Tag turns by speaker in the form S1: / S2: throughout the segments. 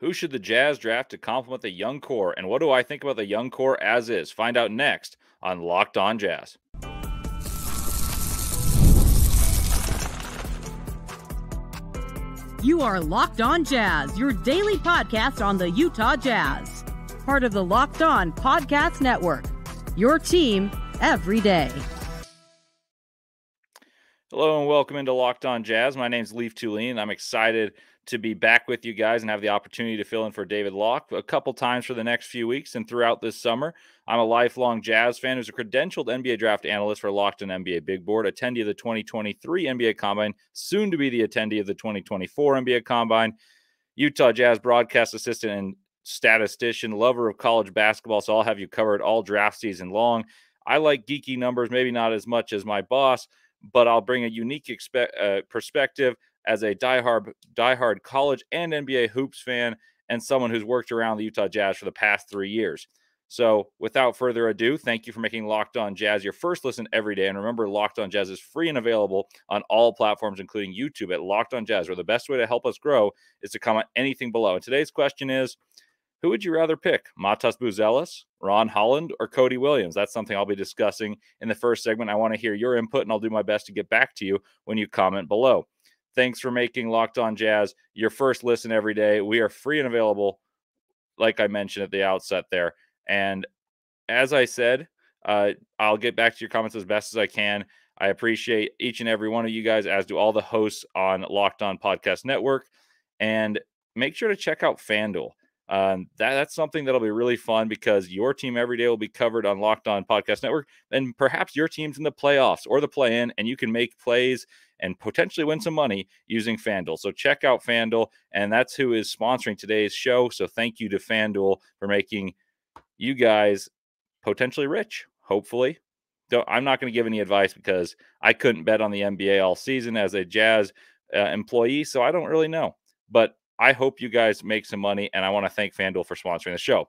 S1: Who should the Jazz draft to complement the young core? And what do I think about the young core as is? Find out next on Locked On Jazz.
S2: You are Locked On Jazz, your daily podcast on the Utah Jazz. Part of the Locked On Podcast Network, your team every day.
S1: Hello and welcome into Locked On Jazz. My name's Leif Thulin. I'm excited to be back with you guys and have the opportunity to fill in for David Locke a couple times for the next few weeks and throughout this summer. I'm a lifelong Jazz fan who's a credentialed NBA draft analyst for Locked On NBA Big Board, attendee of the 2023 NBA Combine, soon to be the attendee of the 2024 NBA Combine, Utah Jazz broadcast assistant and statistician, lover of college basketball, so I'll have you covered all draft season long. I like geeky numbers, maybe not as much as my boss, but I'll bring a unique perspective as a diehard college and NBA hoops fan and someone who's worked around the Utah Jazz for the past 3 years. So without further ado, thank you for making Locked On Jazz your first listen every day. And remember, Locked On Jazz is free and available on all platforms, including YouTube at Locked On Jazz, where the best way to help us grow is to comment anything below. And today's question is, who would you rather pick, Matas Buzelis, Ron Holland, or Cody Williams? That's something I'll be discussing in the first segment. I want to hear your input, and I'll do my best to get back to you when you comment below. Thanks for making Locked On Jazz your first listen every day. We are free and available, like I mentioned at the outset there. And as I said, I'll get back to your comments as best as I can. I appreciate each and every one of you guys, as do all the hosts on Locked On Podcast Network. And make sure to check out FanDuel. That's something that'll be really fun because your team every day will be covered on Locked On Podcast Network, and perhaps your team's in the playoffs or the play-in, and you can make plays and potentially win some money using FanDuel. So check out FanDuel, and that's who is sponsoring today's show. So thank you to FanDuel for making you guys potentially rich, hopefully. I'm not going to give any advice because I couldn't bet on the NBA all season as a Jazz employee, so I don't really know. But I hope you guys make some money, and I want to thank FanDuel for sponsoring the show.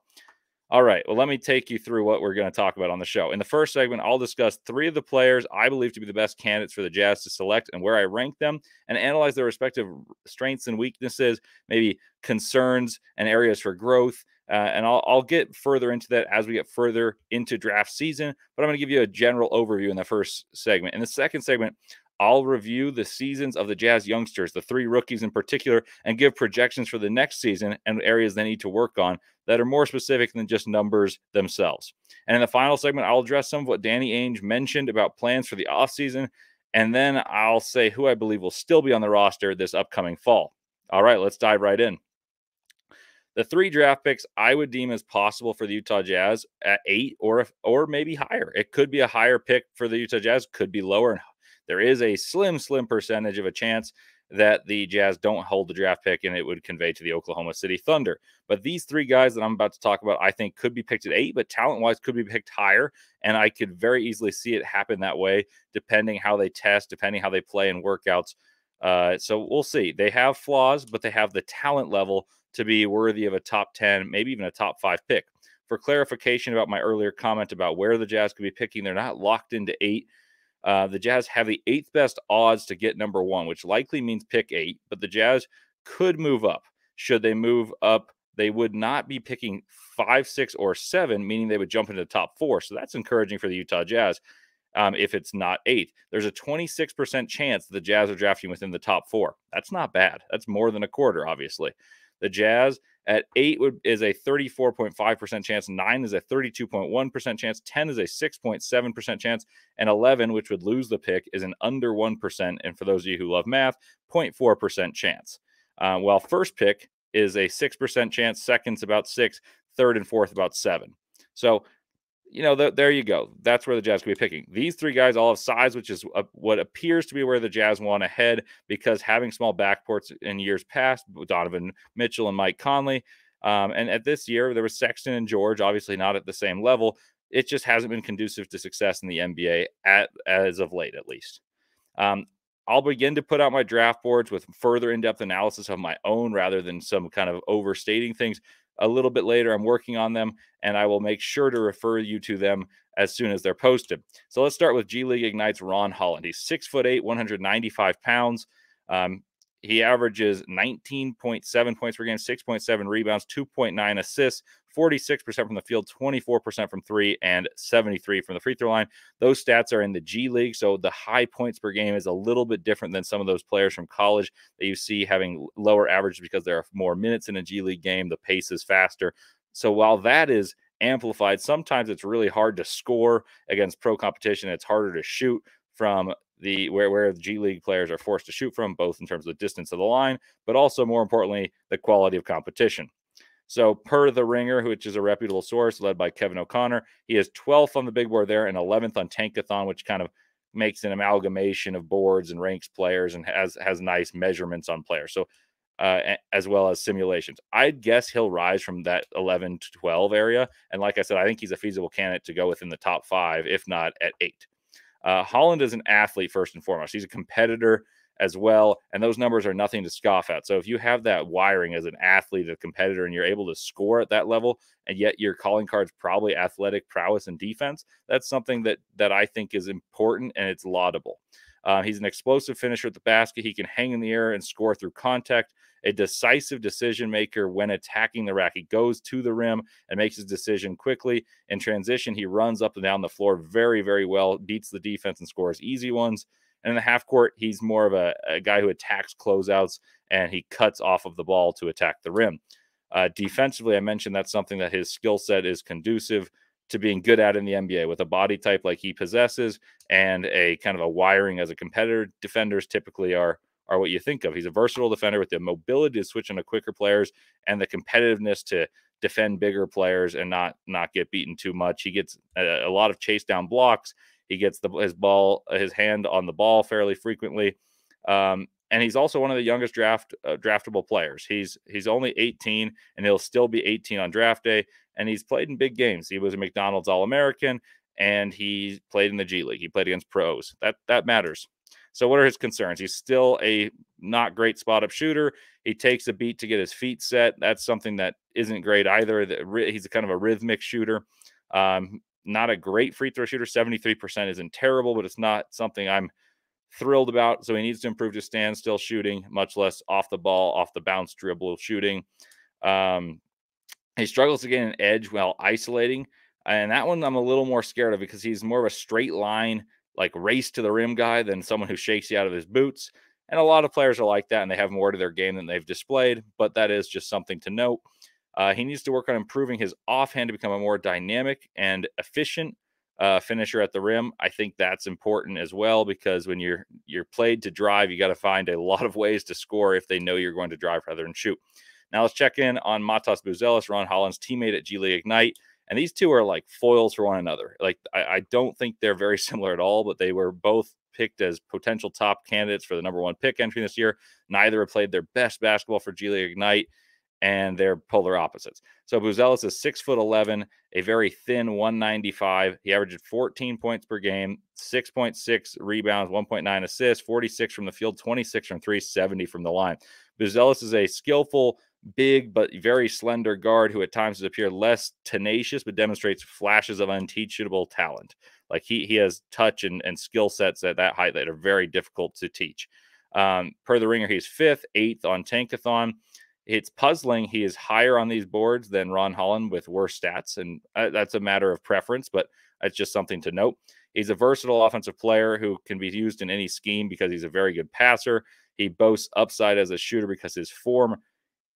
S1: All right, well, let me take you through what we're going to talk about on the show. In the first segment, I'll discuss 3 of the players I believe to be the best candidates for the Jazz to select and where I rank them, and analyze their respective strengths and weaknesses, maybe concerns and areas for growth. And I'll get further into that as we get further into draft season, but I'm going to give you a general overview in the first segment. In the second segment, I'll review the seasons of the Jazz youngsters, the 3 rookies in particular, and give projections for the next season and areas they need to work on that are more specific than just numbers themselves. And in the final segment, I'll address some of what Danny Ainge mentioned about plans for the offseason, and then I'll say who I believe will still be on the roster this upcoming fall. All right, let's dive right in. The 3 draft picks I would deem as possible for the Utah Jazz at 8 or maybe higher. It could be a higher pick for the Utah Jazz, could be lower. There is a slim percentage of a chance that the Jazz don't hold the draft pick and it would convey to the Oklahoma City Thunder. But these 3 guys that I'm about to talk about, I think could be picked at 8, but talent-wise could be picked higher. And I could very easily see it happen that way, depending how they test, depending how they play in workouts. So we'll see. They have flaws, but they have the talent level to be worthy of a top 10, maybe even a top 5 pick. For clarification about my earlier comment about where the Jazz could be picking, they're not locked into 8. The Jazz have the 8th best odds to get number 1, which likely means pick 8, but the Jazz could move up. Should they move up, they would not be picking 5, 6, or 7, meaning they would jump into the top 4. So that's encouraging for the Utah Jazz if it's not 8. There's a 26% chance the Jazz are drafting within the top 4. That's not bad. That's more than a quarter, obviously. The Jazz at 8 is a 34.5% chance, 9 is a 32.1% chance, 10 is a 6.7% chance, and 11, which would lose the pick, is an under 1%. And for those of you who love math, 0.4% chance. While first pick is a 6% chance, second's about 6, third and fourth about 7. So, you know, there you go. That's where the Jazz could be picking. These 3 guys all have size, which is what appears to be where the Jazz want to head, because having small backcourts in years past, Donovan Mitchell and Mike Conley, and at this year, there was Sexton and George, obviously not at the same level. It just hasn't been conducive to success in the NBA as of late, at least. I'll begin to put out my draft boards with further in-depth analysis of my own rather than some kind of overstating things a little bit later. I'm working on them, and I will make sure to refer you to them as soon as they're posted. So let's start with G League Ignite's Ron Holland. He's 6'8", 195 pounds. He averages 19.7 points per game, 6.7 rebounds, 2.9 assists, 46% from the field, 24% from three, and 73 from the free throw line. Those stats are in the G League, so the high points per game is a little bit different than some of those players from college that you see having lower averages because there are more minutes in a G League game. The pace is faster. So while that is amplified, sometimes it's really hard to score against pro competition. It's harder to shoot from where the G League players are forced to shoot from, both in terms of the distance of the line, but also more importantly, the quality of competition. So per The Ringer, which is a reputable source led by Kevin O'Connor, he is 12th on the big board there and 11th on Tankathon, which kind of makes an amalgamation of boards and ranks players and has nice measurements on players. So as well as simulations. I'd guess he'll rise from that 11 to 12 area. And like I said, I think he's a feasible candidate to go within the top 5, if not at 8. Holland is an athlete first and foremost. He's a competitor as well, and those numbers are nothing to scoff at. So if you have that wiring as an athlete, a competitor, and you're able to score at that level, and yet your calling card's probably athletic prowess and defense, that's something that I think is important, and it's laudable. He's an explosive finisher at the basket. He can hang in the air and score through contact. A decisive decision maker when attacking the rack. He goes to the rim and makes his decision quickly. In transition, he runs up and down the floor very, very well, beats the defense and scores easy ones. And in the half court, he's more of a guy who attacks closeouts, and he cuts off of the ball to attack the rim. Defensively, I mentioned that's something that his skill set is conducive to being good at in the NBA. With a body type like he possesses and a kind of a wiring as a competitor, defenders typically are what you think of. He's a versatile defender with the mobility to switch into quicker players and the competitiveness to defend bigger players and not get beaten too much. He gets a lot of chase down blocks. He gets his hand on the ball fairly frequently. And he's also one of the youngest draftable players. He's only 18, and he'll still be 18 on draft day. And he's played in big games. He was a McDonald's All-American, and he played in the G League. He played against pros. That matters. So what are his concerns? He's still a not great spot-up shooter. He takes a beat to get his feet set. That's something that isn't great either. He's a kind of a rhythmic shooter. Not a great free throw shooter. 73% isn't terrible, but it's not something I'm thrilled about. So he needs to improve his standstill shooting, much less off the ball, off the bounce dribble shooting. He struggles to get an edge while isolating. And that one I'm a little more scared of because he's more of a straight line, like race to the rim guy than someone who shakes you out of his boots. And a lot of players are like that, and they have more to their game than they've displayed, but that is just something to note. He needs to work on improving his offhand to become a more dynamic and efficient finisher at the rim. I think that's important as well, because when you're played to drive, you got to find a lot of ways to score if they know you're going to drive rather than shoot. Now let's check in on Matas Buzelis, Ron Holland's teammate at G League Ignite. And these two are like foils for one another. Like, I don't think they're very similar at all, but they were both picked as potential top candidates for the #1 pick entry this year. Neither have played their best basketball for G League Ignite, and they're polar opposites. So Buzelis is 6'11", a very thin 195. He averaged 14 points per game, 6.6 rebounds, 1.9 assists, 46 from the field, 26 from three, 70 from the line. Buzelis is a skillful, big but very slender guard who at times has appeared less tenacious but demonstrates flashes of unteachable talent. Like he has touch and skill sets at that height that are very difficult to teach. Per The Ringer, he's 5th, 8th on Tankathon. It's puzzling. He is higher on these boards than Ron Holland with worse stats, and that's a matter of preference, but it's just something to note. He's a versatile offensive player who can be used in any scheme because he's a very good passer. He boasts upside as a shooter because his form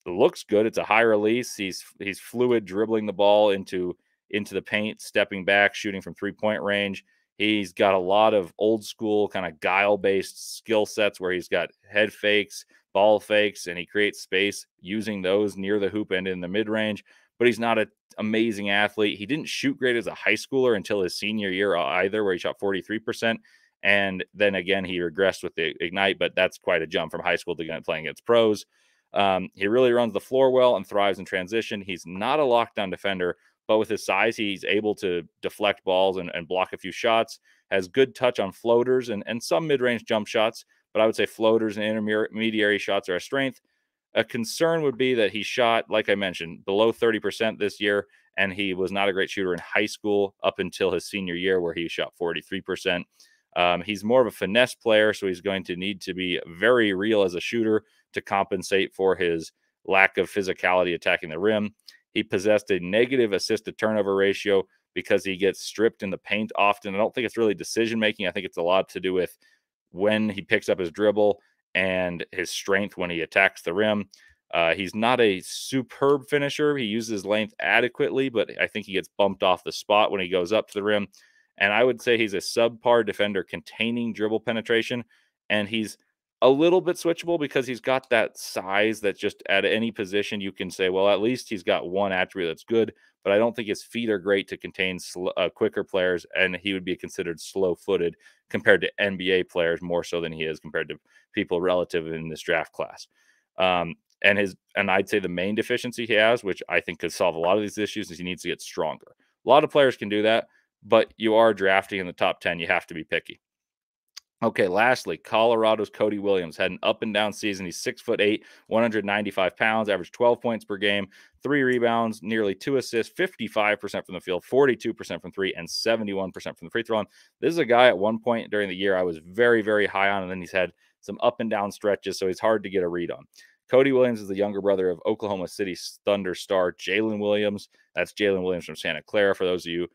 S1: looks good. It's a high release. He's fluid, dribbling the ball into the paint, stepping back, shooting from three-point range. He's got a lot of old school kind of guile-based skill sets where he's got head fakes, ball fakes, and he creates space using those near the hoop and in the mid-range. But he's not an amazing athlete. He didn't shoot great as a high schooler until his senior year either, where he shot 43%. And then again, he regressed with the Ignite, but that's quite a jump from high school to playing against pros. He really runs the floor well and thrives in transition. He's not a lockdown defender, but with his size, he's able to deflect balls and block a few shots, has good touch on floaters and some mid-range jump shots, but I would say floaters and intermediary shots are a strength. A concern would be that he shot, like I mentioned, below 30% this year, and he was not a great shooter in high school up until his senior year where he shot 43%. He's more of a finesse player, so he's going to need to be very real as a shooter to compensate for his lack of physicality attacking the rim. He possessed a negative assist to turnover ratio because he gets stripped in the paint often. I don't think it's really decision making. I think it's a lot to do with when he picks up his dribble and his strength when he attacks the rim. He's not a superb finisher. He uses his length adequately, but I think he gets bumped off the spot when he goes up to the rim. And I would say he's a subpar defender containing dribble penetration. And he's a little bit switchable because he's got that size that just at any position you can say, well, at least he's got one attribute that's good. But I don't think his feet are great to contain quicker players. And he would be considered slow footed compared to NBA players more so than he is compared to people relative in this draft class. And I'd say the main deficiency he has, which I think could solve a lot of these issues, is he needs to get stronger. A lot of players can do that, but you are drafting in the top 10. You have to be picky. Okay, lastly, Colorado's Cody Williams had an up and down season. He's 6'8", 195 pounds, averaged 12 points per game, 3 rebounds, nearly 2 assists, 55% from the field, 42% from three, and 71% from the free throw line. This is a guy at one point during the year I was very, very high on, and then he's had some up and down stretches, so he's hard to get a read on. Cody Williams is the younger brother of Oklahoma City Thunder star Jalen Williams. That's Jalen Williams from Santa Clara, for those of you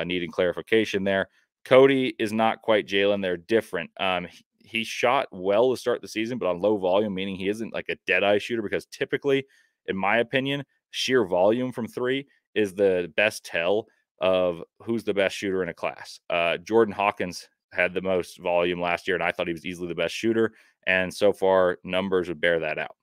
S1: needing clarification there. Cody is not quite Jalen. They're different. He shot well to start the season, but on low volume, meaning he isn't like a dead-eye shooter, because typically, in my opinion, sheer volume from three is the best tell of who's the best shooter in a class. Jordan Hawkins had the most volume last year, and I thought he was easily the best shooter, and so far, numbers would bear that out.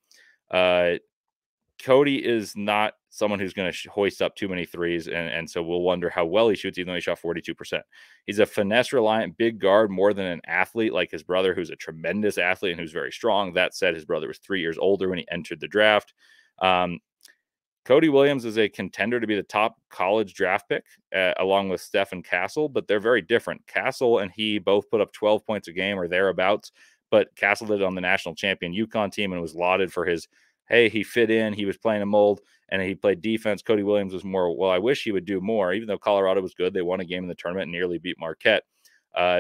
S1: Cody is not someone who's going to hoist up too many threes, and so we'll wonder how well he shoots, even though he shot 42%. He's a finesse-reliant big guard more than an athlete like his brother, who's a tremendous athlete and who's very strong. That said, his brother was 3 years older when he entered the draft. Cody Williams is a contender to be the top college draft pick, along with Stephen Castle, but they're very different. Castle and he both put up 12 points a game or thereabouts, but Castle did it on the national champion UConn team and was lauded for his, hey, he fit in, he was playing a mold, and he played defense. Cody Williams was more, well, I wish he would do more. Even though Colorado was good, they won a game in the tournament and nearly beat Marquette.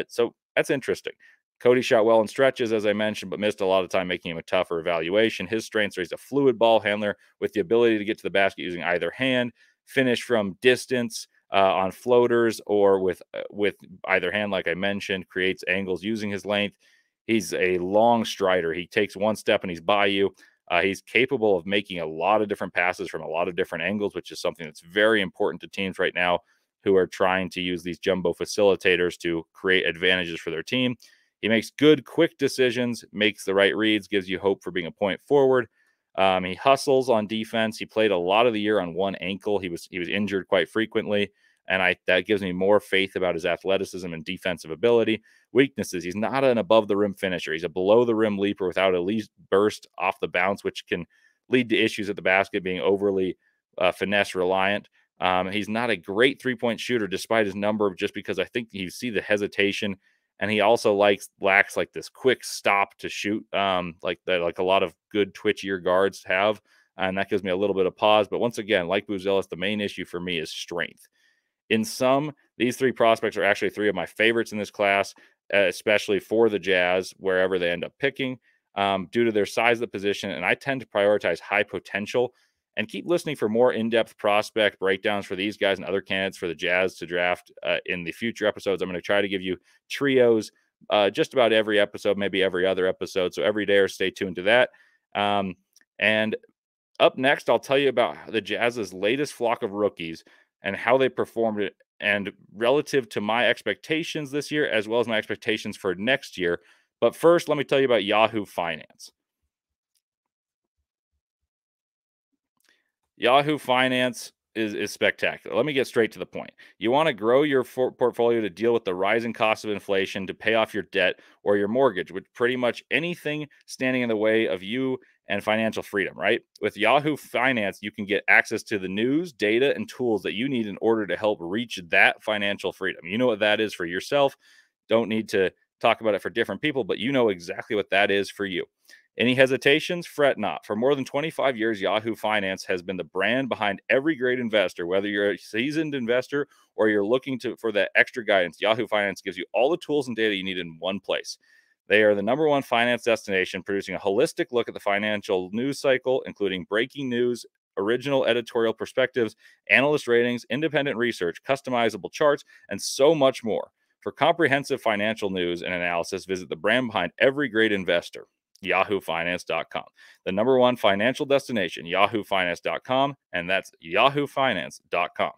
S1: So that's interesting. Cody shot well in stretches, as I mentioned, but missed a lot of time, making him a tougher evaluation. His strengths are he's a fluid ball handler with the ability to get to the basket using either hand, finish from distance on floaters, or with either hand, like I mentioned, creates angles using his length. He's a long strider. He takes one step and he's by you. He's capable of making a lot of different passes from a lot of different angles, which is something that's very important to teams right now who are trying to use these jumbo facilitators to create advantages for their team. He makes good, quick decisions, makes the right reads, gives you hope for being a point forward. He hustles on defense. He played a lot of the year on one ankle. He was injured quite frequently, and that gives me more faith about his athleticism and defensive ability. Weaknesses: he's not an above-the-rim finisher. He's a below-the-rim leaper without at least burst off the bounce, which can lead to issues at the basket, being overly finesse-reliant. He's not a great three-point shooter despite his number, just because I think you see the hesitation, and he also lacks like this quick stop to shoot, like a lot of good twitchier guards have, and that gives me a little bit of pause. But once again, like Buzelis, the main issue for me is strength. In sum, these three prospects are actually three of my favorites in this class, especially for the Jazz, wherever they end up picking, due to their size of the position. And I tend to prioritize high potential, and keep listening for more in-depth prospect breakdowns for these guys and other candidates for the Jazz to draft in the future episodes. I'm going to try to give you trios just about every episode, maybe every other episode. So every day, or stay tuned to that. And up next, I'll tell you about the Jazz's latest flock of rookies and how they performed, and relative to my expectations this year, as well as my expectations for next year. But first, let me tell you about Yahoo Finance. Yahoo Finance is spectacular. Let me get straight to the point. You want to grow your portfolio to deal with the rising cost of inflation, to pay off your debt or your mortgage, with pretty much anything standing in the way of you and financial freedom, right? With Yahoo Finance, you can get access to the news, data, and tools that you need in order to help reach that financial freedom. You know what that is for yourself. Don't need to talk about it for different people, but you know exactly what that is for you. Any hesitations? Fret not. For more than 25 years, Yahoo Finance has been the brand behind every great investor. Whether you're a seasoned investor or you're looking for that extra guidance, Yahoo Finance gives you all the tools and data you need in one place. They are the #1 finance destination, producing a holistic look at the financial news cycle, including breaking news, original editorial perspectives, analyst ratings, independent research, customizable charts, and so much more. For comprehensive financial news and analysis, visit the brand behind every great investor, yahoofinance.com. The #1 financial destination, yahoofinance.com, and that's yahoofinance.com.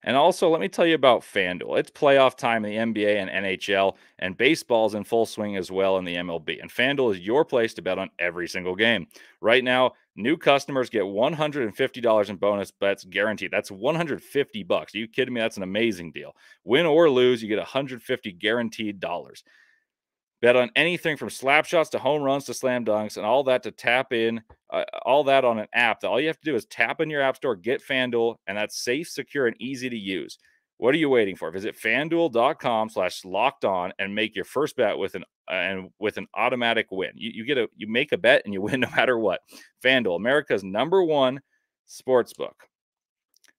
S1: And also, let me tell you about FanDuel. It's playoff time in the NBA and NHL, and baseball's in full swing as well in the MLB. And FanDuel is your place to bet on every single game. Right now, new customers get $150 in bonus bets guaranteed. That's $150. Are you kidding me? That's an amazing deal. Win or lose, you get $150 guaranteed dollars. Bet on anything from slap shots to home runs to slam dunks, and all that to tap in, all that on an app that all you have to do is tap in your app store, get FanDuel, and that's safe, secure, and easy to use. What are you waiting for? Visit FanDuel.com/lockedon and make your first bet with an automatic win. You make a bet and you win no matter what. FanDuel, America's #1 sportsbook.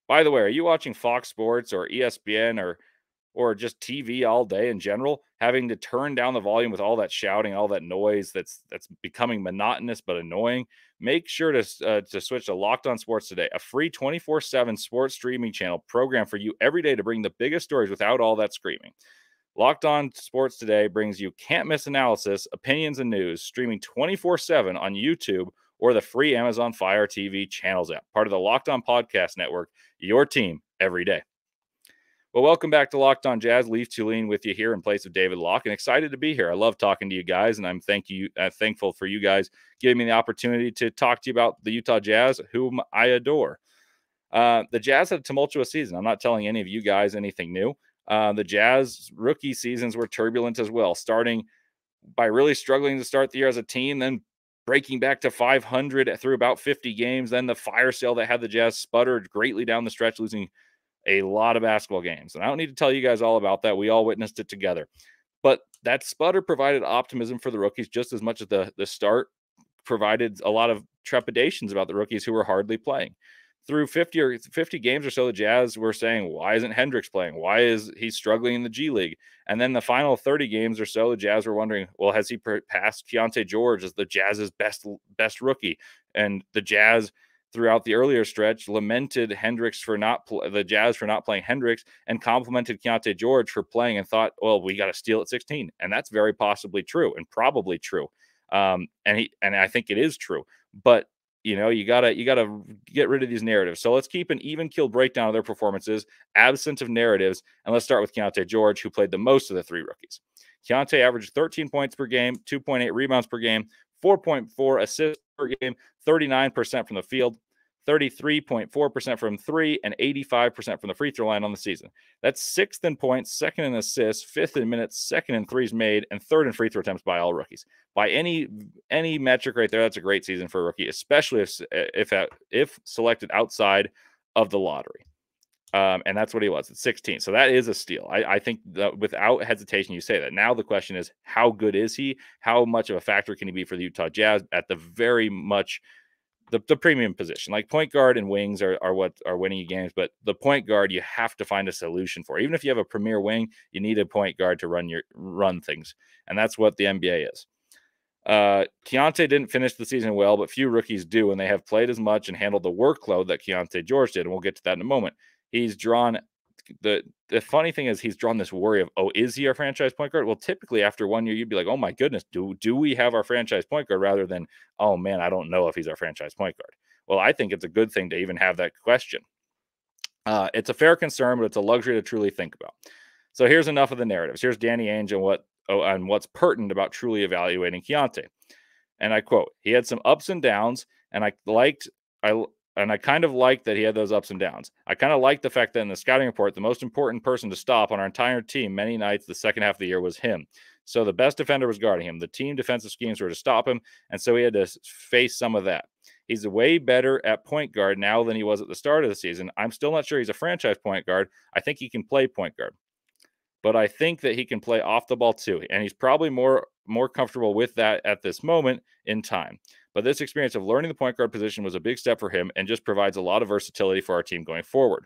S1: By the way, are you watching Fox Sports or ESPN or just TV all day in general, having to turn down the volume with all that shouting, all that noise that's becoming monotonous but annoying? Make sure to switch to Locked On Sports Today, a free 24/7 sports streaming channel program for you every day to bring the biggest stories without all that screaming. Locked On Sports Today brings you can't-miss analysis, opinions, and news, streaming 24/7 on YouTube or the free Amazon Fire TV channels app, part of the Locked On Podcast Network, your team every day. Well, welcome back to Locked On Jazz. Leif Thulin with you here in place of David Locke, and excited to be here. I love talking to you guys, and I'm thankful for you guys giving me the opportunity to talk to you about the Utah Jazz, whom I adore. The Jazz had a tumultuous season. I'm not telling any of you guys anything new. The Jazz rookie seasons were turbulent as well, starting by really struggling to start the year as a team, then breaking back to 500 through about 50 games. Then the fire sale that had the Jazz sputtered greatly down the stretch, losing a lot of basketball games. And I don't need to tell you guys all about that. We all witnessed it together. But that sputter provided optimism for the rookies just as much as the start provided a lot of trepidations about the rookies who were hardly playing. Through 50 games or so, the Jazz were saying, why isn't Hendricks playing? Why is he struggling in the G League? And then the final 30 games or so, the Jazz were wondering, well, has he passed Keonte George as the Jazz's best rookie? And the Jazz, throughout the earlier stretch, lamented the Jazz for not playing Hendricks, and complimented Keonte George for playing, and thought, well, we got to steal at 16. And that's very possibly true, and probably true. And I think it is true. But you gotta get rid of these narratives. So let's keep an even keel breakdown of their performances, absent of narratives, and let's start with Keonte George, who played the most of the three rookies. Keonte averaged 13 points per game, 2.8 rebounds per game, 4.4 assists per game, 39% from the field, 33.4% from three, and 85% from the free throw line on the season. That's 6th in points, 2nd in assists, 5th in minutes, 2nd in threes made, and 3rd in free throw attempts by all rookies. By any metric right there, that's a great season for a rookie, especially if selected outside of the lottery. And that's what he was at 16. So that is a steal. I think that without hesitation, you say that. Now the question is, how good is he? How much of a factor can he be for the Utah Jazz at the very much the premium position? Like point guard and wings are what are winning you games, but the point guard you have to find a solution for. Even if you have a premier wing, you need a point guard to run things, and that's what the NBA is. Keyonte didn't finish the season well, but few rookies do, and they have played as much and handled the workload that Keonte George did, and we'll get to that in a moment. He's drawn the funny thing is he's drawn this worry of, oh, is he our franchise point guard? Well, typically after 1 year, you'd be like, oh my goodness, do we have our franchise point guard, rather than, oh man, I don't know if he's our franchise point guard. Well, I think it's a good thing to even have that question. It's a fair concern, but it's a luxury to truly think about. So here's enough of the narratives. Here's Danny Ainge and what's pertinent about truly evaluating Keyonte. And I quote, he had some ups and downs, and I kind of liked that he had those ups and downs. I kind of liked the fact that in the scouting report, the most important person to stop on our entire team many nights the second half of the year was him. So the best defender was guarding him. The team defensive schemes were to stop him, and so he had to face some of that. He's way better at point guard now than he was at the start of the season. I'm still not sure he's a franchise point guard. I think he can play point guard, but I think that he can play off the ball too. And he's probably more comfortable with that at this moment in time. But this experience of learning the point guard position was a big step for him and just provides a lot of versatility for our team going forward.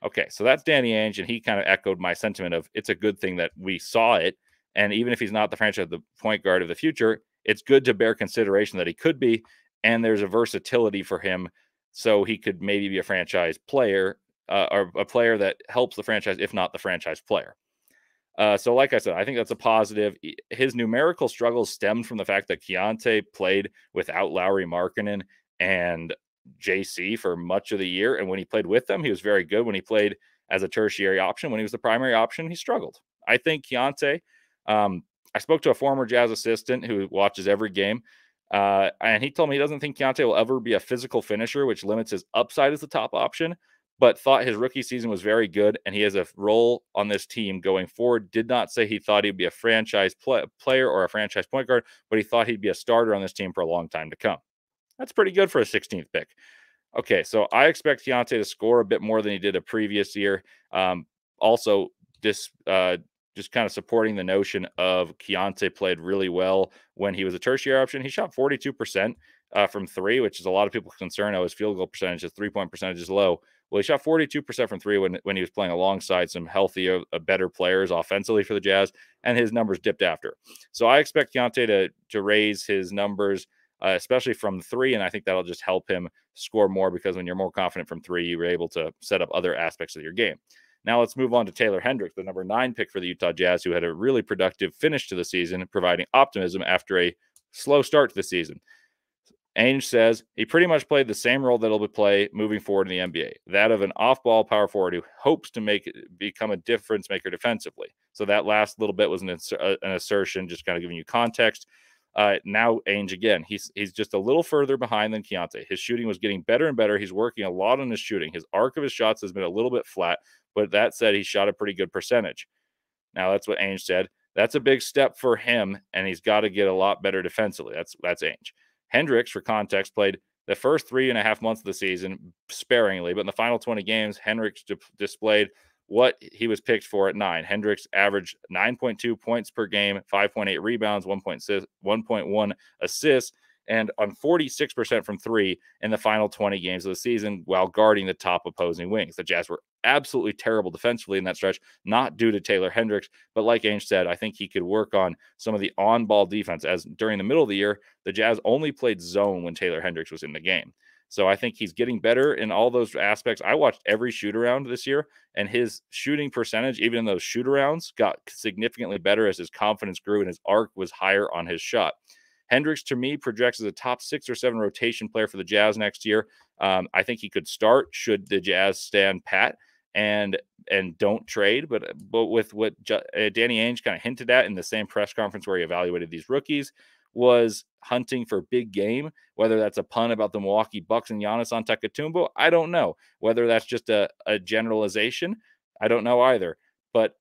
S1: Okay, so that's Danny Ainge, and he kind of echoed my sentiment of it's a good thing that we saw it. And even if he's not the franchise, the point guard of the future, it's good to bear consideration that he could be, and there's a versatility for him, so he could maybe be a franchise player or a player that helps the franchise, if not the franchise player. So like I said, I think that's a positive. His numerical struggles stemmed from the fact that Keyonte played without Lauri Markkanen and JC for much of the year. And when he played with them, he was very good. When he played as a tertiary option, when he was the primary option, he struggled. I think Keyonte, I spoke to a former Jazz assistant who watches every game, and he told me he doesn't think Keyonte will ever be a physical finisher, which limits his upside as the top option, but thought his rookie season was very good, and he has a role on this team going forward. Did not say he thought he'd be a franchise player or a franchise point guard, but he thought he'd be a starter on this team for a long time to come. That's pretty good for a 16th pick. Okay, so I expect Keyonte to score a bit more than he did a previous year. Also, just kind of supporting the notion of Keyonte played really well when he was a tertiary option. He shot 42% from three, which is a lot of people's concern. His field goal percentage, his three-point percentage is low. Well, he shot 42% from three when he was playing alongside some healthier, better players offensively for the Jazz, and his numbers dipped after. So I expect Keyonte to raise his numbers, especially from three, and I think that'll just help him score more, because when you're more confident from three, you're able to set up other aspects of your game. Now let's move on to Taylor Hendricks, the number 9 pick for the Utah Jazz, who had a really productive finish to the season, providing optimism after a slow start to the season. Ainge says he pretty much played the same role that he'll play moving forward in the NBA, that of an off-ball power forward who hopes to become a difference maker defensively. So that last little bit was an assertion, just kind of giving you context. Now Ainge again, he's just a little further behind than Keyonte. His shooting was getting better and better. He's working a lot on his shooting. His arc of his shots has been a little bit flat, but that said, he shot a pretty good percentage. Now that's what Ainge said. That's a big step for him, and he's got to get a lot better defensively. That's Ainge. Hendricks, for context, played the first 3.5 months of the season sparingly, but in the final 20 games, Hendricks displayed what he was picked for at 9. Hendricks averaged 9.2 points per game, 5.8 rebounds, 1.1 assists, and on 46% from three in the final 20 games of the season while guarding the top opposing wings. The Jazz were absolutely terrible defensively in that stretch, not due to Taylor Hendricks, but like Ainge said, I think he could work on some of the on-ball defense, as during the middle of the year, the Jazz only played zone when Taylor Hendricks was in the game. So I think he's getting better in all those aspects. I watched every shoot-around this year, and his shooting percentage, even in those shoot-arounds, got significantly better as his confidence grew and his arc was higher on his shot. Hendricks, to me, projects as a top 6 or 7 rotation player for the Jazz next year. I think he could start should the Jazz stand pat and don't trade. But with what Danny Ainge kind of hinted at in the same press conference where he evaluated these rookies, was hunting for big game. Whether that's a pun about the Milwaukee Bucks and Giannis Antetokounmpo, I don't know. Whether that's just a generalization, I don't know either. But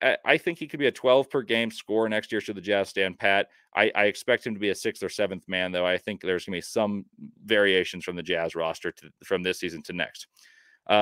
S1: I think he could be a 12 per game scorer next year should the Jazz stand pat. I expect him to be a 6th or 7th man, though. I think there's going to be some variations from the Jazz roster from this season to next.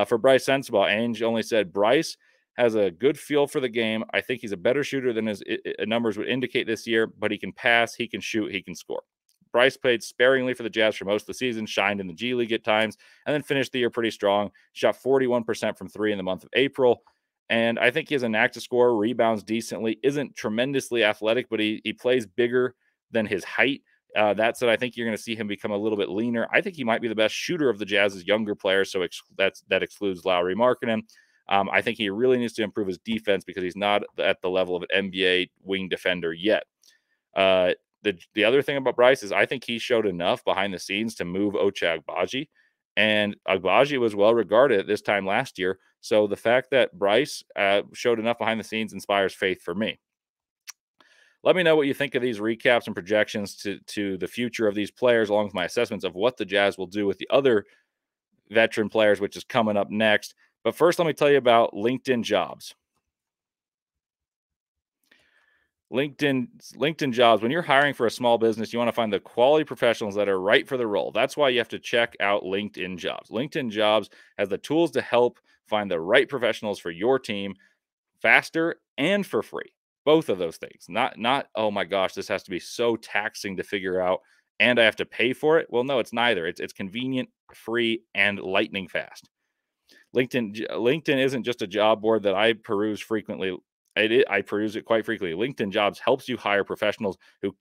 S1: For Bryce Sensabaugh, Ainge only said Brice has a good feel for the game. I think he's a better shooter than his numbers would indicate this year, but he can pass, he can shoot, he can score. Brice played sparingly for the Jazz for most of the season, shined in the G League at times, and then finished the year pretty strong. Shot 41% from three in the month of April. And I think he has a knack to score, rebounds decently, isn't tremendously athletic, but he plays bigger than his height. That said, I think you're going to see him become a little bit leaner. I think he might be the best shooter of the Jazz's younger players, so that excludes Lauri Markkanen. I think he really needs to improve his defense because he's not at the level of an NBA wing defender yet. The other thing about Brice is I think he showed enough behind the scenes to move Ochai Agbaji, and Agbaji was well regarded at this time last year. So the fact that Brice showed enough behind the scenes inspires faith for me. Let me know what you think of these recaps and projections to the future of these players, along with my assessments of what the Jazz will do with the other veteran players, which is coming up next. But first, let me tell you about LinkedIn Jobs. LinkedIn jobs. When you're hiring for a small business, you want to find the quality professionals that are right for the role. That's why you have to check out LinkedIn Jobs. LinkedIn Jobs has the tools to help find the right professionals for your team faster and for free. Both of those things. Not oh my gosh, this has to be so taxing to figure out and I have to pay for it. Well, no, it's neither. It's convenient, free, and lightning fast. LinkedIn isn't just a job board that I peruse frequently. I peruse it quite frequently. LinkedIn Jobs helps you hire professionals who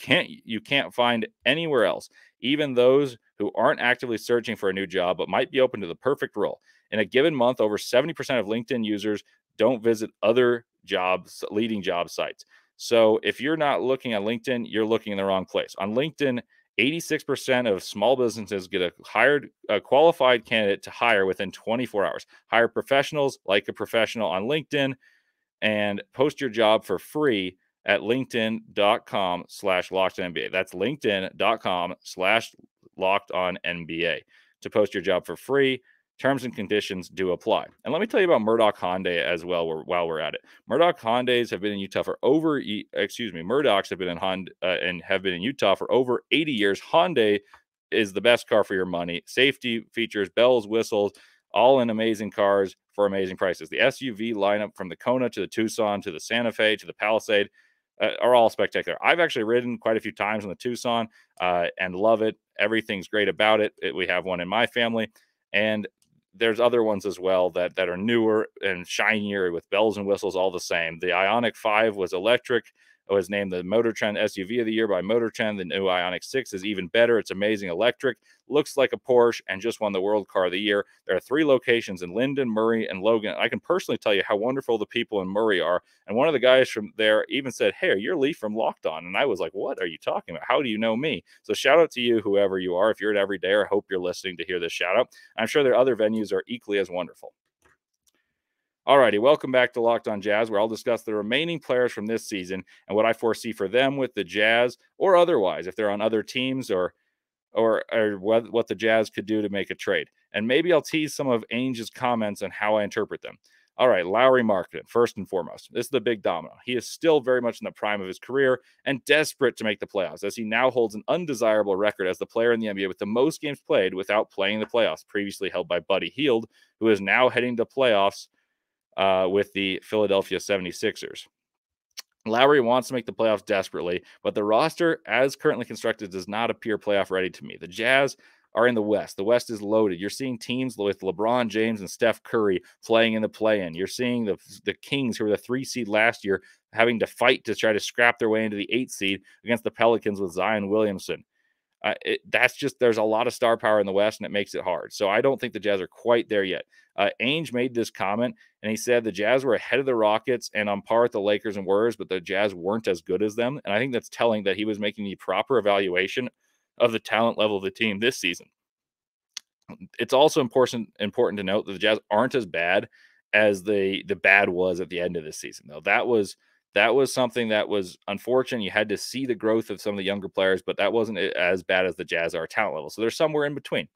S1: you can't find anywhere else, even those who aren't actively searching for a new job but might be open to the perfect role. In a given month, over 70% of LinkedIn users don't visit other leading job sites. So if you're not looking at LinkedIn, you're looking in the wrong place. On LinkedIn, 86% of small businesses get a qualified candidate to hire within 24 hours. Hire professionals like a professional on LinkedIn and post your job for free at linkedin.com/lockedonnba. That's linkedin.com/lockedonnba to post your job for free. Terms and conditions do apply. And let me tell you about Murdoch Hyundai as well while we're at it. Murdochs have been in Utah for Murdochs have been in Honda and have been in Utah for over 80 years. Hyundai is the best car for your money. Safety features, bells, whistles, all in amazing cars for amazing prices. The SUV lineup from the Kona to the Tucson to the Santa Fe to the Palisade are all spectacular. I've actually ridden quite a few times in the Tucson and love it. Everything's great about it. We have one in my family. And there's other ones as well that are newer and shinier with bells and whistles, all the same. The Ioniq 5 was electric. It was named the Motor Trend SUV of the year by Motor Trend. The new Ioniq 6 is even better. It's amazing electric, looks like a Porsche, and just won the World Car of the Year. There are 3 locations in Linden, Murray, and Logan. I can personally tell you how wonderful the people in Murray are. And one of the guys from there even said, "Hey, you're Leif from Locked On." And I was like, "What are you talking about? How do you know me?" So shout out to you, whoever you are. If you're an everydayer, I hope you're listening to hear this shout out. I'm sure their other venues are equally as wonderful. All righty, welcome back to Locked On Jazz, where I'll discuss the remaining players from this season and what I foresee for them with the Jazz or otherwise, if they're on other teams or what the Jazz could do to make a trade. And maybe I'll tease some of Ainge's comments on how I interpret them. All right, Lauri Markkanen, first and foremost. This is the big domino. He is still very much in the prime of his career and desperate to make the playoffs, as he now holds an undesirable record as the player in the NBA with the most games played without playing the playoffs, previously held by Buddy Hield, who is now heading to playoffs with the Philadelphia 76ers. Lauri wants to make the playoffs desperately, but the roster, as currently constructed, does not appear playoff ready to me. The Jazz are in the West. The West is loaded. You're seeing teams with LeBron James and Steph Curry playing in the play-in. You're seeing the Kings, who were the 3 seed last year, having to fight to try to scrap their way into the 8 seed against the Pelicans with Zion Williamson. There's a lot of star power in the West, and it makes it hard. So I don't think the Jazz are quite there yet. Ainge made this comment, and he said the Jazz were ahead of the Rockets and on par with the Lakers and Warriors, but the Jazz weren't as good as them. And I think that's telling that he was making the proper evaluation of the talent level of the team this season. It's also important to note that the Jazz aren't as bad as the bad was at the end of this season, though. That was something that was unfortunate. You had to see the growth of some of the younger players, but that wasn't as bad as the Jazz are talent level. So they're somewhere in between.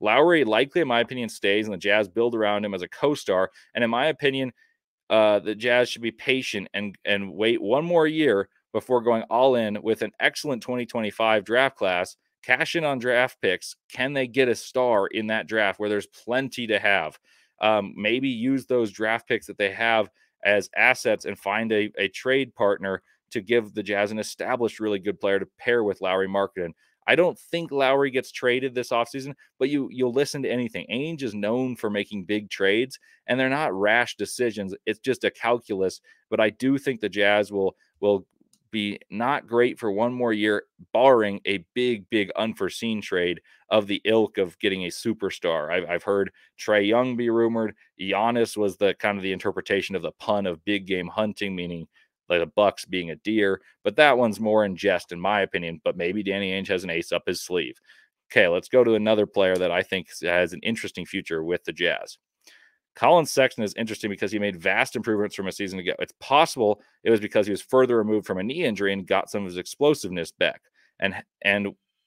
S1: Lauri likely, in my opinion, stays, and the Jazz build around him as a co-star. And in my opinion, the Jazz should be patient and wait one more year before going all in with an excellent 2025 draft class. Cash in on draft picks. Can they get a star in that draft where there's plenty to have? Maybe use those draft picks that they have as assets and find a trade partner to give the Jazz an established, really good player to pair with Lauri Markkanen. I don't think Lauri gets traded this offseason, but you'll listen to anything. Ainge is known for making big trades, and they're not rash decisions. It's just a calculus. But I do think the Jazz will be not great for one more year, barring a big unforeseen trade of the ilk of getting a superstar. I've heard Trae Young be rumored. Giannis was the kind of the interpretation of the pun of big game hunting, meaning like the Bucks being a deer, but that one's more in jest, in my opinion. But maybe Danny Ainge has an ace up his sleeve. Okay, let's go to another player that I think has an interesting future with the Jazz. Collin Sexton is interesting because he made vast improvements from a season ago. It's possible it was because he was further removed from a knee injury and got some of his explosiveness back. And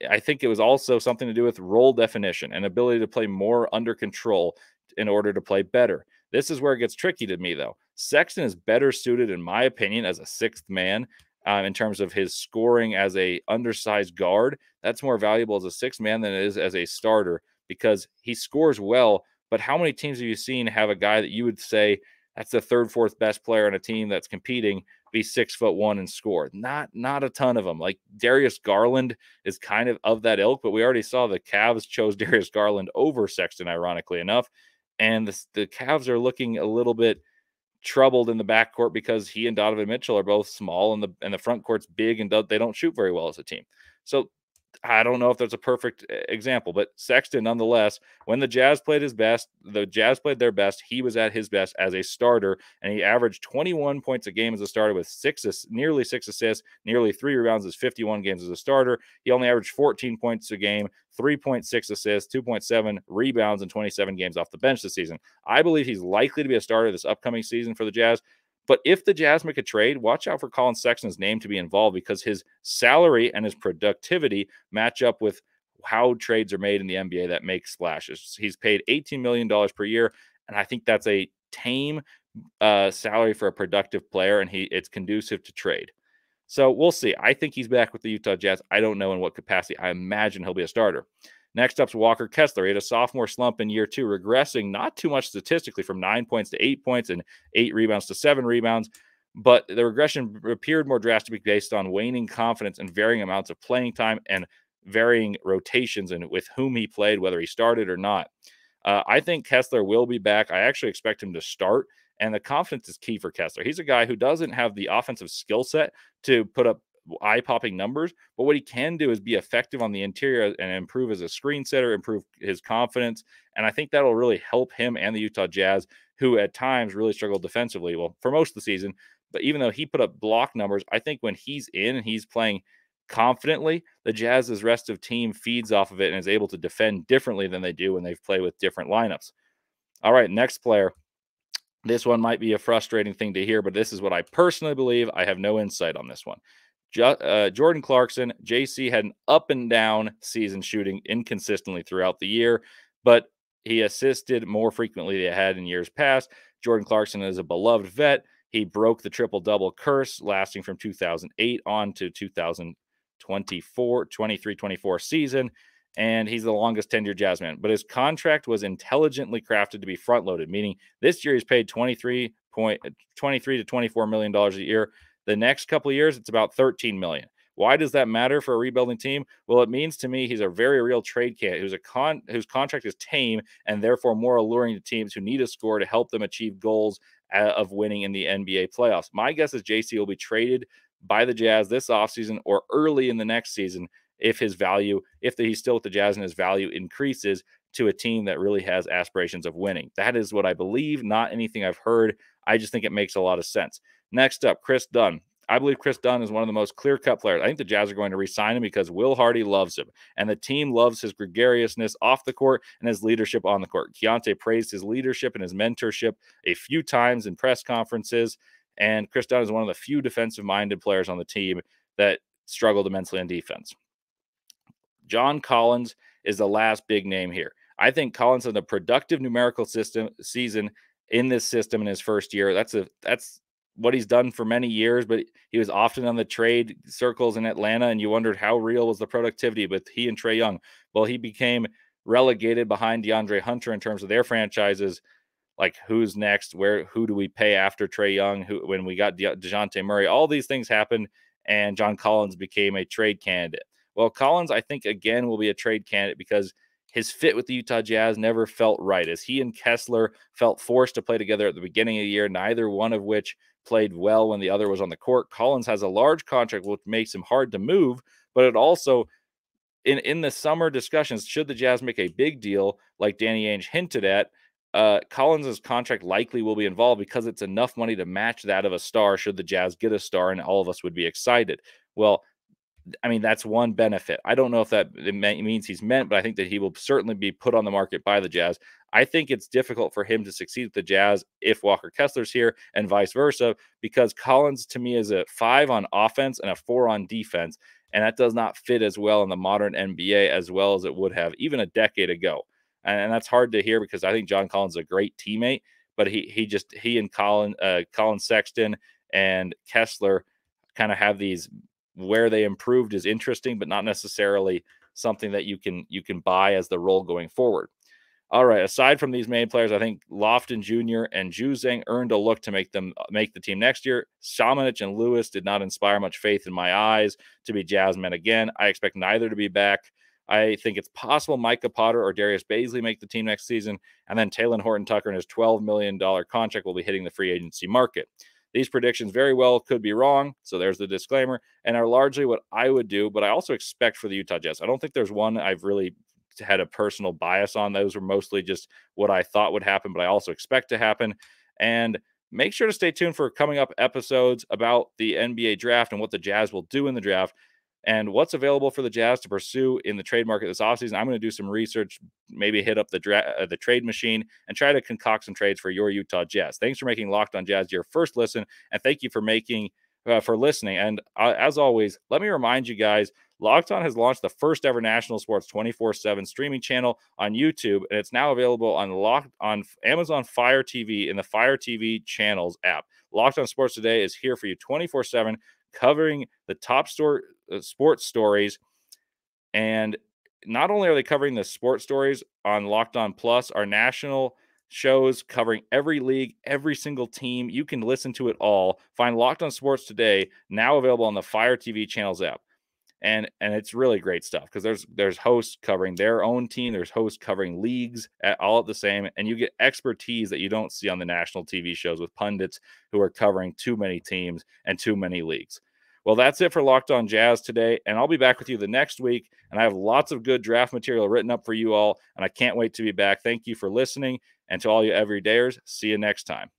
S1: I think it was also something to do with role definition and ability to play more under control in order to play better. This is where it gets tricky to me, though. Sexton is better suited, in my opinion, as a 6th man in terms of his scoring as a undersized guard. That's more valuable as a sixth man than it is as a starter because he scores well. But how many teams have you seen have a guy that you would say that's the third, fourth best player on a team that's competing be 6'1" and score? Not a ton of them. Like Darius Garland is kind of that ilk, but we already saw the Cavs chose Darius Garland over Sexton, ironically enough. And the Cavs are looking a little bit troubled in the backcourt because he and Donovan Mitchell are both small and the front court's big and they don't shoot very well as a team. So I don't know if that's a perfect example, but Sexton, nonetheless, when the Jazz played their best, he was at his best as a starter, and he averaged 21 points a game as a starter with nearly 6 assists, nearly 3 rebounds as 51 games as a starter. He only averaged 14 points a game, 3.6 assists, 2.7 rebounds in 27 games off the bench this season. I believe he's likely to be a starter this upcoming season for the Jazz. But if the Jazz make a trade, watch out for Collin Sexton's name to be involved because his salary and his productivity match up with how trades are made in the NBA that make splashes. He's paid $18 million per year, and I think that's a tame salary for a productive player, and it's conducive to trade. So we'll see. I think he's back with the Utah Jazz. I don't know in what capacity. I imagine he'll be a starter. Next up's Walker Kessler. He had a sophomore slump in year 2, regressing not too much statistically from 9 points to 8 points and 8 rebounds to 7 rebounds. But the regression appeared more drastic based on waning confidence and varying amounts of playing time and varying rotations and with whom he played, whether he started or not. I think Kessler will be back. I actually expect him to start, and the confidence is key for Kessler. He's a guy who doesn't have the offensive skill set to put up eye-popping numbers, but what he can do is be effective on the interior and improve as a screen setter, improve his confidence, and I think that'll really help him and the Utah Jazz, who at times really struggled defensively, well, for most of the season. But even though he put up block numbers, I think when he's in and he's playing confidently, the Jazz's rest of team feeds off of it and is able to defend differently than they do when they've played with different lineups. All right, next player. This one might be a frustrating thing to hear, but this is what I personally believe. I have no insight on this one. Jordan Clarkson, JC had an up and down season shooting inconsistently throughout the year, but he assisted more frequently than he had in years past. Jordan Clarkson is a beloved vet. He broke the triple-double curse lasting from 2008 on to 2023-24 season, and he's the longest tenured Jazzman. But his contract was intelligently crafted to be front-loaded, meaning this year he's paid $23 to $24 million a year. The next couple of years, it's about $13 million. Why does that matter for a rebuilding team? Well, it means to me he's a very real trade candidate whose contract is tame and therefore more alluring to teams who need a score to help them achieve goals of winning in the NBA playoffs. My guess is JC will be traded by the Jazz this offseason or early in the next season if he's still with the Jazz and his value increases to a team that really has aspirations of winning. That is what I believe, not anything I've heard. I just think it makes a lot of sense. Next up, Chris Dunn. I believe Chris Dunn is one of the most clear-cut players. I think the Jazz are going to re-sign him because Will Hardy loves him, and the team loves his gregariousness off the court and his leadership on the court. Keyonte praised his leadership and his mentorship a few times in press conferences, and Chris Dunn is one of the few defensive-minded players on the team that struggled immensely on defense. John Collins is the last big name here. I think Collins had a productive numerical season in this system in his first year. That's what he's done for many years, but he was often on the trade circles in Atlanta, and you wondered how real was the productivity with he and Trae Young. Well, he became relegated behind DeAndre Hunter in terms of their franchises. Like, who's next? Who do we pay after Trae Young? When we got DeJounte Murray, all these things happened, and John Collins became a trade candidate. Well, Collins, I think, again, will be a trade candidate because his fit with the Utah Jazz never felt right, as he and Kessler felt forced to play together at the beginning of the year, neither one of which played well when the other was on the court. Collins has a large contract, which makes him hard to move, but it also, in the summer discussions, should the Jazz make a big deal like Danny Ainge hinted at, Collins' contract likely will be involved because it's enough money to match that of a star should the Jazz get a star, and all of us would be excited. Well, I mean, that's one benefit. I don't know if that means he's meant, but I think that he will certainly be put on the market by the Jazz. I think it's difficult for him to succeed with the Jazz if Walker Kessler's here and vice versa, because Collins to me is a 5 on offense and a 4 on defense, and that does not fit as well in the modern NBA as well as it would have even a decade ago. And that's hard to hear because I think John Collins is a great teammate, but he and Collin Sexton and Kessler kind of have these where they improved is interesting, but not necessarily something that you can buy as the role going forward. All right. Aside from these main players, I think Lofton Jr. and Juzang earned a look to make the team next year. Samanic and Lewis did not inspire much faith in my eyes to be Jazz men again. I expect neither to be back. I think it's possible Micah Potter or Darius Baisley make the team next season, and then Taylor Horton-Tucker and his $12 million contract will be hitting the free agency market. These predictions very well could be wrong, so there's the disclaimer, and are largely what I would do, but I also expect for the Utah Jazz. I don't think there's one I've really had a personal bias on. Those were mostly just what I thought would happen, but I also expect to happen. And make sure to stay tuned for coming up episodes about the NBA draft and what the Jazz will do in the draft and what's available for the Jazz to pursue in the trade market this offseason. I'm going to do some research, maybe hit up the trade machine and try to concoct some trades for your Utah Jazz. Thanks for making Locked On Jazz your first listen, and thank you for listening. And as always, let me remind you guys, Locked On has launched the first ever national sports 24/7 streaming channel on YouTube, and it's now available on Amazon Fire TV in the Fire TV channels app. Locked On Sports Today is here for you 24/7, covering the top sports stories. And not only are they covering the sports stories on Locked On Plus, our national shows covering every league, every single team. You can listen to it all. Find Locked On Sports Today, now available on the Fire TV channels app. And it's really great stuff because there's hosts covering their own team. There's hosts covering leagues all at the same. And you get expertise that you don't see on the national TV shows with pundits who are covering too many teams and too many leagues. Well, that's it for Locked On Jazz today. And I'll be back with you the next week. And I have lots of good draft material written up for you all. And I can't wait to be back. Thank you for listening. And to all you everydayers, see you next time.